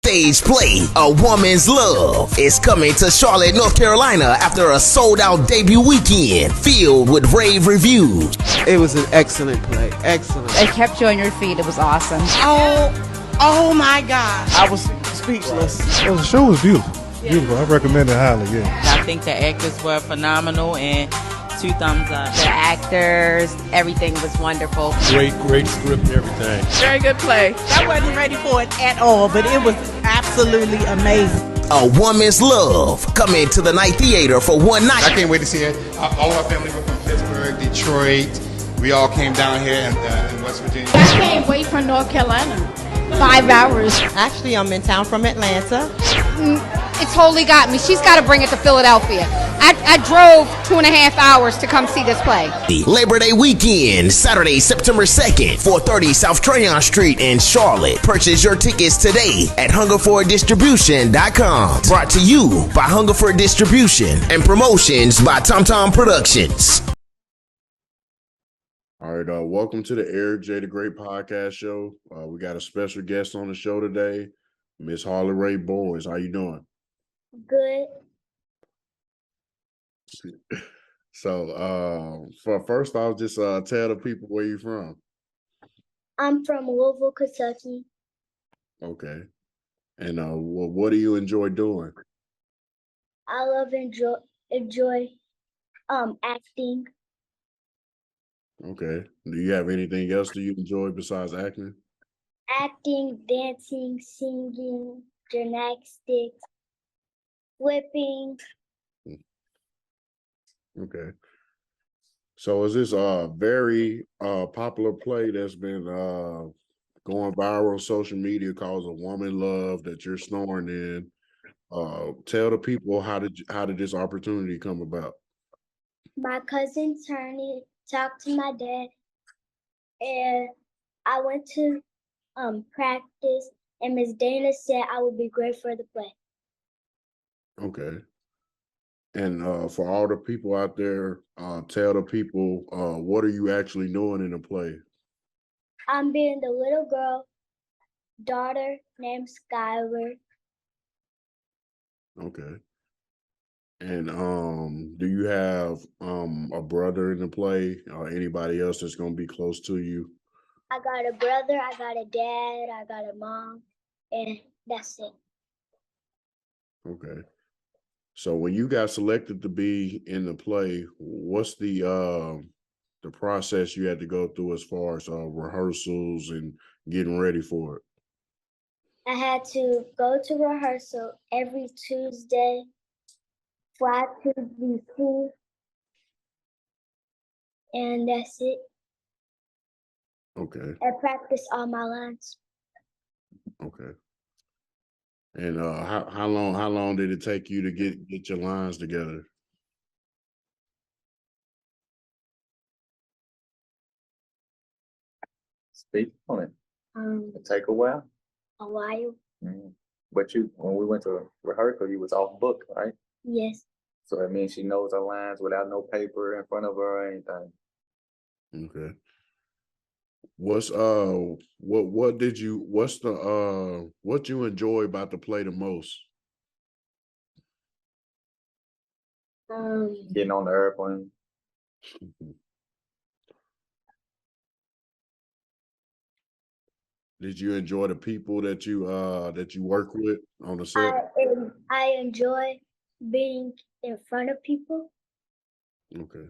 stage play, A Woman's Love, is coming to Charlotte, North Carolina after a sold-out debut weekend filled with rave reviews. It was an excellent play. Excellent. It kept you on your feet. It was awesome. Oh my God. I was speechless. Well, the show was beautiful. Beautiful. I recommend it highly, yeah. I think the actors were phenomenal and 2 thumbs up. The actors, everything was wonderful. Great script and everything. Very good play. I wasn't ready for it at all, but it was absolutely amazing. A Woman's Love, coming to the Night Theater for one night. I can't wait to see it. All our family were from Pittsburgh, Detroit. We all came down here in West Virginia. I can't wait for North Carolina. 5 hours. Actually, I'm in town from Atlanta. It totally got me. She's got to bring it to Philadelphia. I drove 2.5 hours to come see this play. Labor Day weekend, Saturday, September 2nd, 430 South Tryon Street in Charlotte. Purchase your tickets today at hungerfordistribution.com. Brought to you by Hunger for Distribution and promotions by Tom Tom Productions. All right, welcome to the Eric J. the Great podcast show. We got a special guest on the show today, Miss Harley Ray Boys. How you doing? Good. So, for first, I'll just tell the people where you're from. I'm from Louisville, Kentucky. Okay. And what do you enjoy doing? I love enjoy acting. Okay. Do you have anything else that you enjoy besides acting? Acting, dancing, singing, gymnastics, flipping. Okay. So is this a very popular play that's been going viral on social media called A Woman Love that you're starring in? Tell the people how did this opportunity come about? My cousin Turney talked to my dad, and I went to practice, and Miss Dana said I would be great for the play. Okay. And for all the people out there, tell the people what are you actually doing in the play? I'm being the little girl daughter named Skylar. Okay. And do you have a brother in the play or anybody else that's going to be close to you? I got a brother, I got a dad, I got a mom, and that's it. Okay. So when you got selected to be in the play, what's the process you had to go through as far as rehearsals and getting ready for it? I had to go to rehearsal every Tuesday, fly to DC, and that's it. Okay. I practice all my lines. Okay. And how long did it take you to get your lines together? Speak on it. It take a while. A while. But when we went to rehearsal, you was off book, right? Yes. So that means she knows her lines without no paper in front of her or anything. Okay. What you enjoy about the play the most? Getting on the airplane. Did you enjoy the people that you work with on the set? I enjoy being in front of people. Okay.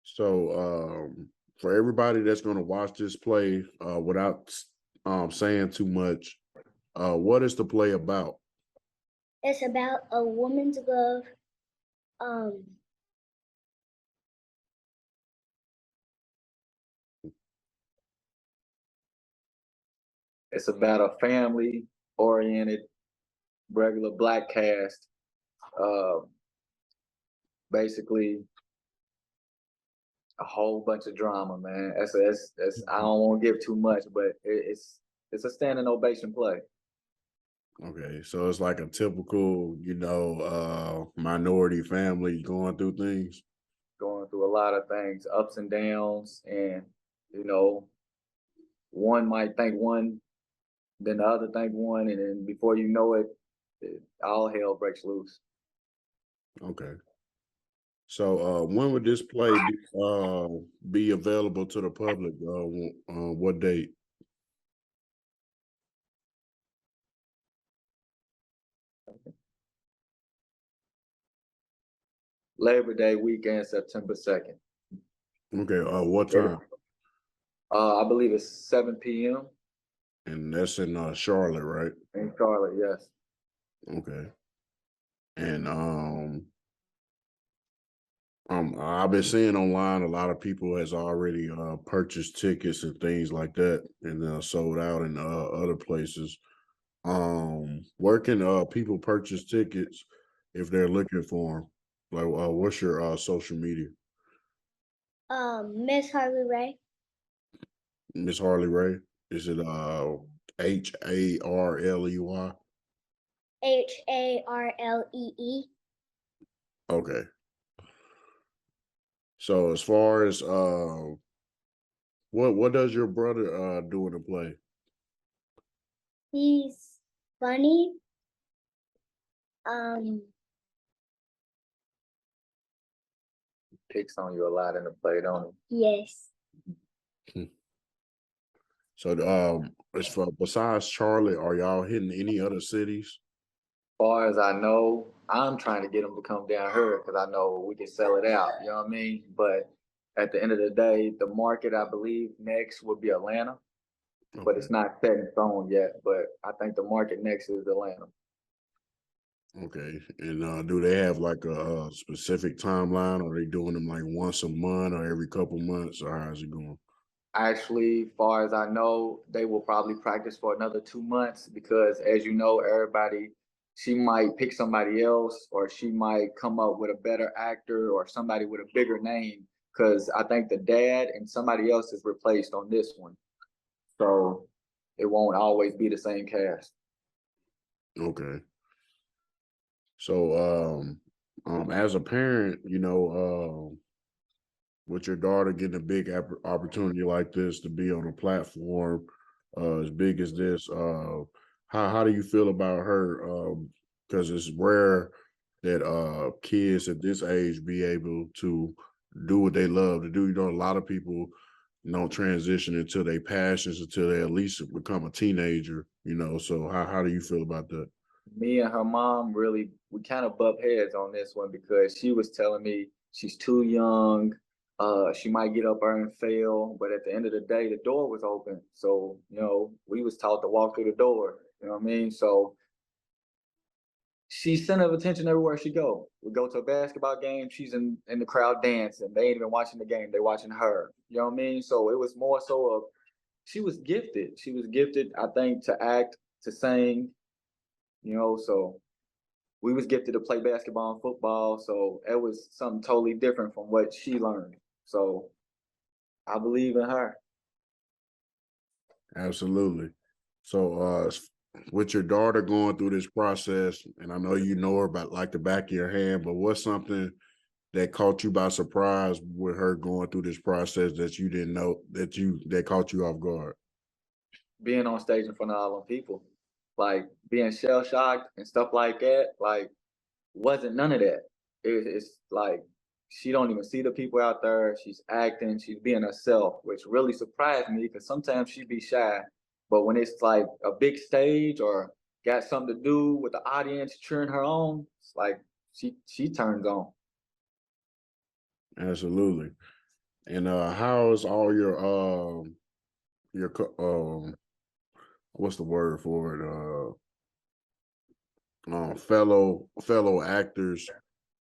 So for everybody that's going to watch this play, without saying too much, what is the play about? It's about a woman's love. It's about a family-oriented, regular Black cast. Basically, a whole bunch of drama, man. That's I don't want to give too much, but it's a standing ovation play. Okay, so it's like a typical, minority family going through things. Going through a lot of things, ups and downs, and one might think one then the other think one, and then before you know it, all hell breaks loose. Okay. So when would this play be available to the public? What date? Labor Day weekend, September 2nd. Okay. What time? I believe it's 7 p.m. And that's in Charlotte, right? in Charlotte, yes. Okay. And I've been seeing online a lot of people has already purchased tickets and things like that, and sold out in other places. Where can people purchase tickets if they're looking for them? Like, what's your social media? Miss Harley Ray. Miss Harley Ray? Is it Harley? Harlee. Okay. So as far as what does your brother do in the play? He's funny. Picks on you a lot in the play, don't he? Yes. So as for besides Charlotte, are y'all hitting any other cities? Far as I know, I'm trying to get them to come down here because I know we can sell it out. You know what I mean? But at the end of the day, the market I believe next would be Atlanta, but it's not set in stone yet. But I think the market next is Atlanta. Okay. And do they have like a specific timeline? Are they doing them like once a month or every couple months, or how's it going? Actually, far as I know, they will probably practice for another 2 months because, as you know, she might pick somebody else, or she might come up with a better actor or somebody with a bigger name. Because I think the dad and somebody else is replaced on this one, so it won't always be the same cast. Okay. So as a parent, with your daughter getting a big opportunity like this to be on a platform as big as this, how do you feel about her? Because it's rare that kids at this age be able to do what they love to do. A lot of people transition into their passions until they at least become a teenager. So how do you feel about that? Me and her mom we kind of butt heads on this one because she was telling me she's too young. She might get up there and fail, but at the end of the day, the door was open. So, we was taught to walk through the door. You know what I mean? So she's center of attention everywhere she go. We go to a basketball game, she's in the crowd dancing. They ain't even watching the game, they watching her. You know what I mean? So it was more so of she was gifted. She was gifted, I think, to act, to sing, so we was gifted to play basketball and football. So it was something totally different from what she learned. So I believe in her. Absolutely. So with your daughter going through this process, and I know you know her about like the back of your hand, but what's something that caught you by surprise with her going through this process that you didn't know that caught you off guard? Being on stage in front of all them people, like being shell shocked and stuff like that, like wasn't none of that. It's like she don't even see the people out there. She's acting, she's being herself, which really surprised me because sometimes she'd be shy. But when it's like a big stage or got something to do with the audience cheering her on, it's like she turns on. Absolutely. And how is all your what's the word for it? Fellow actors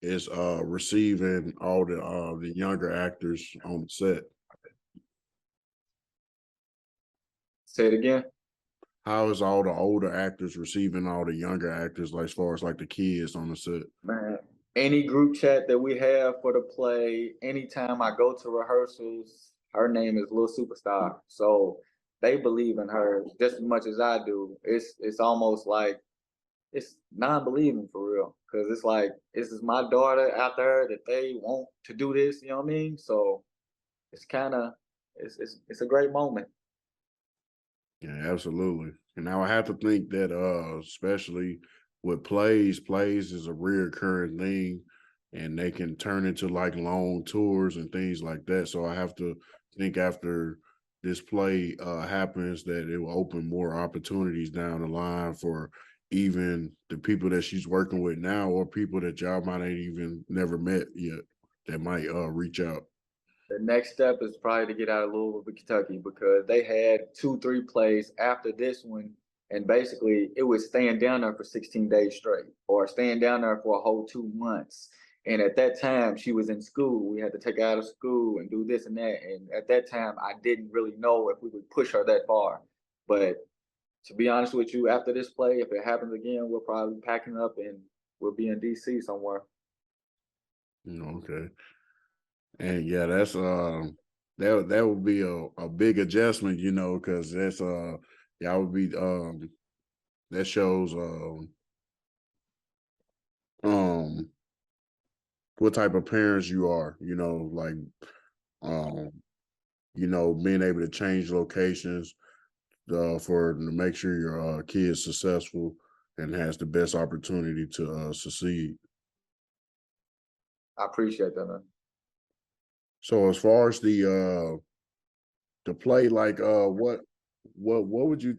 is receiving all the younger actors on the set? Say it again. How is all the older actors receiving all the younger actors, like as far as like the kids on the set? Man, any group chat that we have for the play, anytime I go to rehearsals, her name is Little Superstar. So they believe in her just as much as I do. It's almost like it's non-believing for real. Cause it's like this is my daughter out there that they want to do this, you know what I mean? So it's kinda it's a great moment. Yeah, absolutely. And now I have to think that especially with plays is a reoccurring thing, and they can turn into like long tours and things like that. So I have to think after this play happens that it will open more opportunities down the line for even the people that she's working with now, or people that y'all might ain't even never met yet that might reach out. The next step is probably to get out of Louisville, Kentucky, because they had 2-3 plays after this one. And basically, it was staying down there for 16 days straight, or staying down there for a whole 2 months. And at that time, she was in school. We had to take her out of school and do this and that. And at that time, I didn't really know if we would push her that far. But to be honest with you, after this play, if it happens again, we'll probably be packing up and we'll be in DC somewhere. Okay. And yeah, that's that would be a big adjustment, you know, because that's y'all would be that shows what type of parents you are, you know, like you know, being able to change locations for to make sure your kid is successful and has the best opportunity to succeed. I appreciate that, man. So as far as the play, like what would you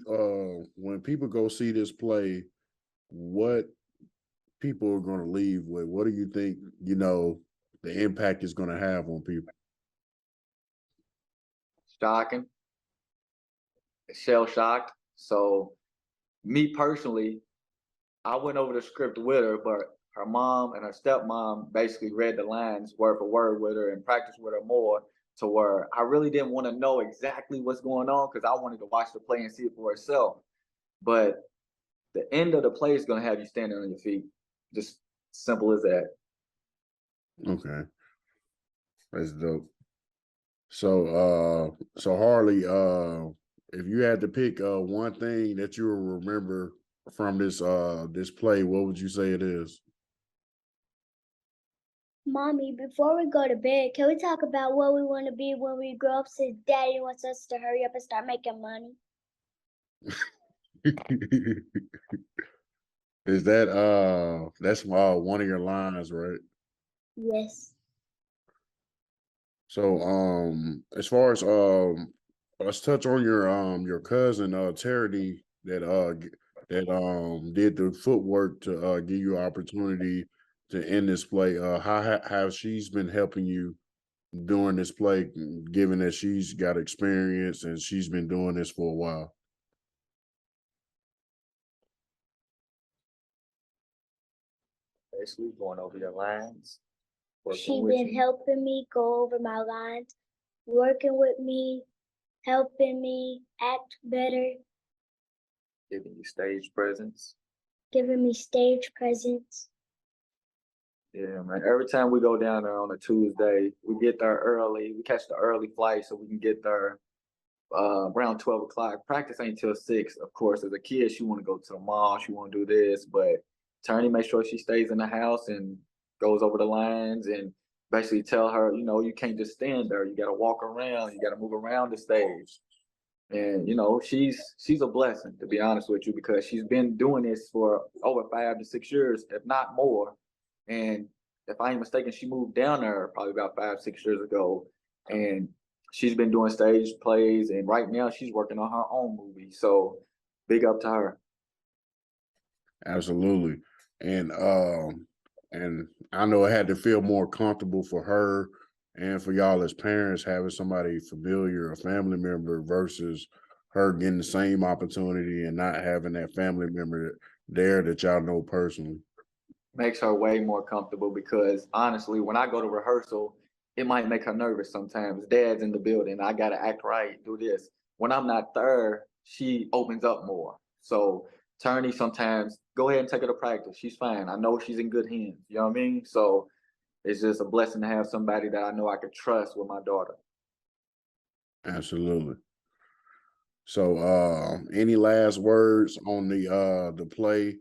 when people go see this play, what people are going to leave with? What do you think, you know, the impact is going to have on people? Shocking, shell shocked. So me personally, I went over the script with her, but her mom and her stepmom basically read the lines word for word with her and practiced with her more, to where I really didn't want to know exactly what's going on because I wanted to watch the play and see it for herself. But the end of the play is going to have you standing on your feet. Just simple as that. Okay. That's dope. So Harley, if you had to pick one thing that you will remember from this play, what would you say it is? Mommy, before we go to bed, can we talk about what we want to be when we grow up, since Daddy wants us to hurry up and start making money? Is that that's one of your lines, right? Yes. So as far as let's touch on your cousin Charity that did the footwork to give you opportunity to end this play. How she's been helping you during this play, given that she's got experience and she's been doing this for a while? Basically going over your lines. She been helping me go over my lines, working with me, helping me act better, Giving you stage presence. giving me stage presence. Yeah, man. Every time we go down there on a Tuesday, we get there early. We catch the early flight so we can get there around 12 o'clock. Practice ain't till 6. Of course, as a kid, she want to go to the mall. She want to do this, but Turney makes sure she stays in the house and goes over the lines and basically tell her, you know, you can't just stand there. You got to walk around. You got to move around the stage. And, you know, she's a blessing, to be honest with you, because she's been doing this for over 5 to 6 years, if not more. And if I ain't mistaken, she moved down there probably about 5, 6 years ago. And she's been doing stage plays. And right now she's working on her own movie. So big up to her. Absolutely. And I know it had to feel more comfortable for her and for y'all as parents, having somebody familiar, a family member, versus her getting the same opportunity and not having that family member there that y'all know personally. Makes her way more comfortable because honestly, when I go to rehearsal, it might make her nervous sometimes. Dad's in the building. I got to act right, do this. When I'm not there, she opens up more. So Turney sometimes, go ahead and take her to practice. She's fine. I know she's in good hands. You know what I mean? So it's just a blessing to have somebody that I know I could trust with my daughter. Absolutely. So any last words on the play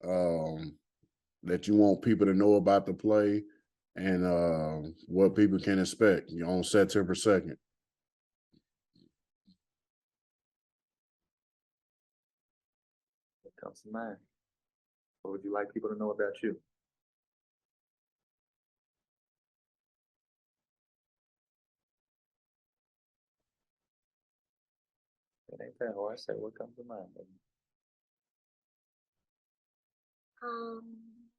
that you want people to know about the play and what people can expect on September 2nd? comes to mind? What would you like people to know about you? It ain't that hard. Say what comes to mind. Baby.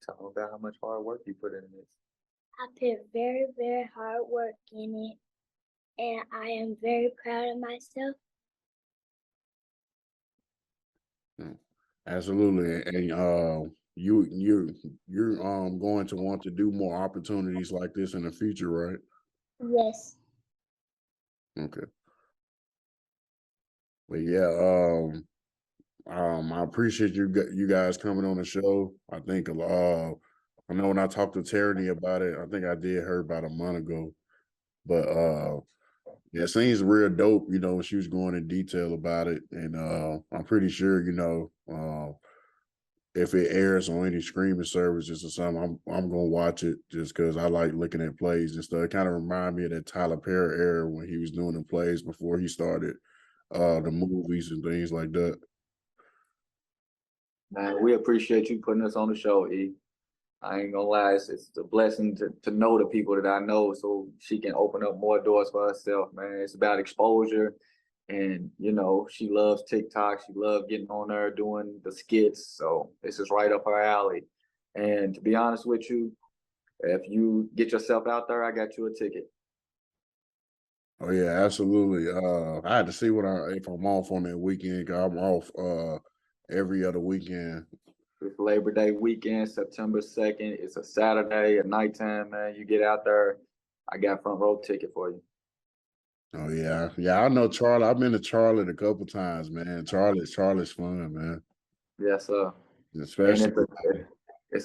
Tell them about how much hard work you put in this. I put very, very hard work in it, and I am very proud of myself. Absolutely. And you're going to want to do more opportunities like this in the future, right? Yes. Okay. But yeah, I appreciate you guys coming on the show. I think I know when I talked to Tierney about it, I think I did her about a month ago. But yeah, it seems real dope, you know, when she was going in detail about it. And I'm pretty sure, you know, if it airs on any streaming services or something, I'm gonna watch it just because I like looking at plays and stuff. It kind of remind me of that Tyler Perry era when he was doing the plays before he started the movies and things like that. Man, we appreciate you putting us on the show, E. I ain't gonna lie, it's a blessing to know the people that I know so she can open up more doors for herself, man. It's about exposure. And, you know, she loves TikTok. She loves getting on there doing the skits. So this is right up her alley. And to be honest with you, if you get yourself out there, I got you a ticket. Oh yeah, absolutely. I had to see if I'm off on that weekend. 'Cause I'm off every other weekend. It's Labor Day weekend, September 2nd. It's a Saturday at nighttime, man. You get out there, I got front row ticket for you. Oh yeah, yeah. I know Charlotte. I've been to Charlotte a couple times, man. Charlotte's fun, man. Yes, sir. And Especially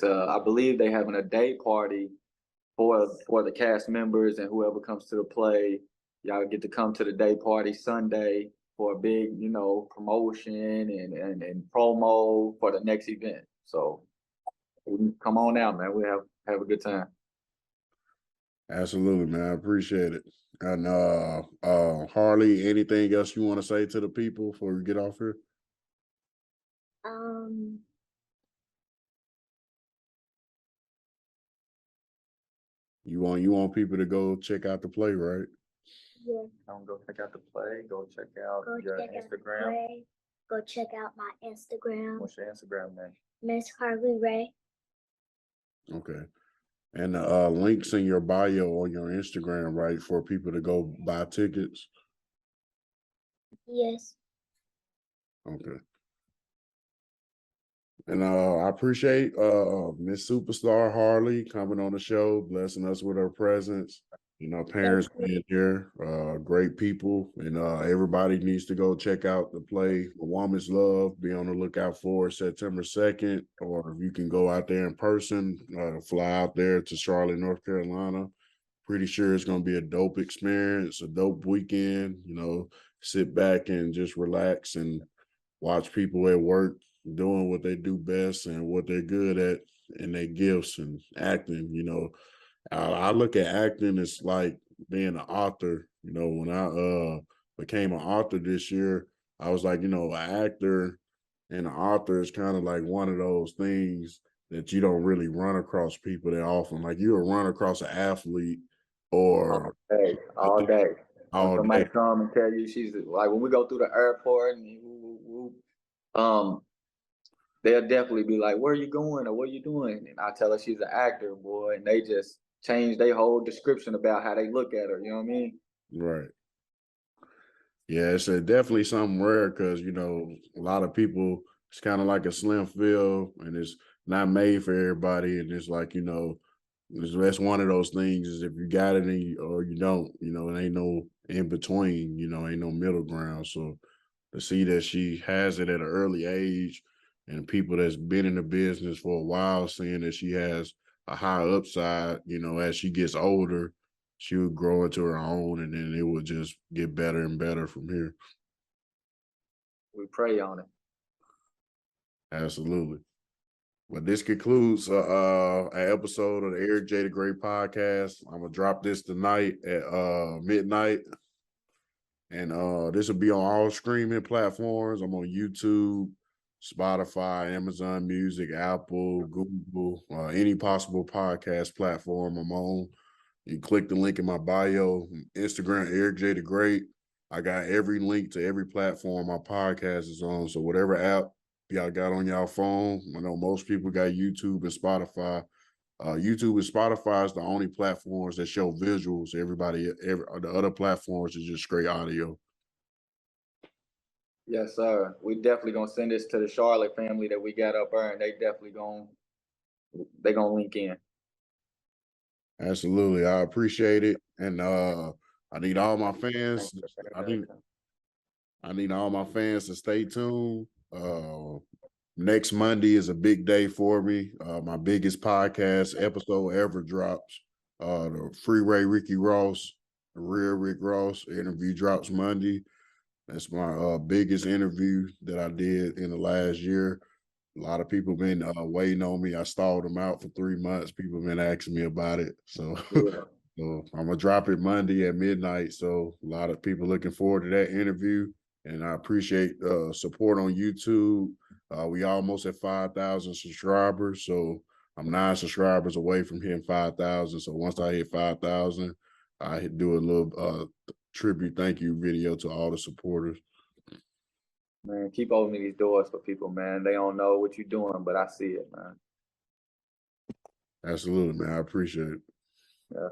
I believe they having a day party for the cast members and whoever comes to the play. Y'all get to come to the day party Sunday for a big, you know, promotion and promo for the next event. So come on out, man. We have a good time. absolutely, man. I appreciate it. And Harley, anything else you want to say to the people before we get off here? You want people to go check out the play, right? Yeah. Go check out the play. Go check out your Instagram. Play. Go check out my Instagram. What's your Instagram name? Miss Harley Ray. Okay. And links in your bio on your Instagram, right, for people to go buy tickets? Yes. Okay. And I appreciate Miss Superstar Harley coming on the show, blessing us with her presence. You know, parents being here, great people, and everybody needs to go check out the play A Woman's Love. Be on the lookout for September 2nd, or if you can go out there in person, fly out there to Charlotte, North Carolina. Pretty sure it's going to be a dope experience, a dope weekend. You know, sit back and just relax and watch people at work doing what they do best and what they're good at and their gifts and acting. You know, I look at acting as like being an author. You know, when I became an author this year, I was like, you know, an actor and an author is kind of like one of those things that you don't really run across people that often. Like you'll run across an athlete or all day. All Somebody day. come and tell you she's like when we go through the airport and they'll definitely be like, "Where are you going?" or "What are you doing?" And I tell her she's an actor, boy, and they just change their whole description about how they look at her. You know what I mean? Right. Yeah, it's definitely something rare because, you know, a lot of people, it's kind of like a slim field and it's not made for everybody. And it's like, you know, that's one of those things is if you got it or you don't, you know, it ain't no in between, you know, ain't no middle ground. So to see that she has it at an early age and people that's been in the business for a while seeing that she has a high upside, you know, as she gets older, she would grow into her own and then it would just get better and better from here. We pray on it. Absolutely. Well, this concludes an episode of the Eric J. the Great podcast. I'm gonna drop this tonight at midnight. And this will be on all streaming platforms. I'm on YouTube, Spotify, Amazon Music, Apple, Google, any possible podcast platform I'm on. You click the link in my bio. Instagram, Eric J. the Great. I got every link to every platform my podcast is on. So whatever app y'all got on y'all phone, I know most people got YouTube and Spotify. YouTube and Spotify is the only platforms that show visuals. The other platforms is just straight audio. Yes, sir. We definitely gonna send this to the Charlotte family that we got up there, and they definitely gonna link in. Absolutely, I appreciate it, and I need all my fans. I need all my fans to stay tuned. Next Monday is a big day for me. My biggest podcast episode ever drops. The Freeway Ricky Ross, the Real Rick Ross interview drops Monday. That's my biggest interview that I did in the last year. A lot of people been waiting on me. I stalled them out for 3 months. People been asking me about it. So, so I'm gonna drop it Monday at midnight. So a lot of people looking forward to that interview. And I appreciate support on YouTube. We almost at 5,000 subscribers. So I'm 9 subscribers away from hitting 5,000. So once I hit 5,000, I do a little tribute thank you video to all the supporters. Man, keep opening these doors for people, man. They don't know what you're doing, but I see it, man. Absolutely, man. I appreciate it. Yeah.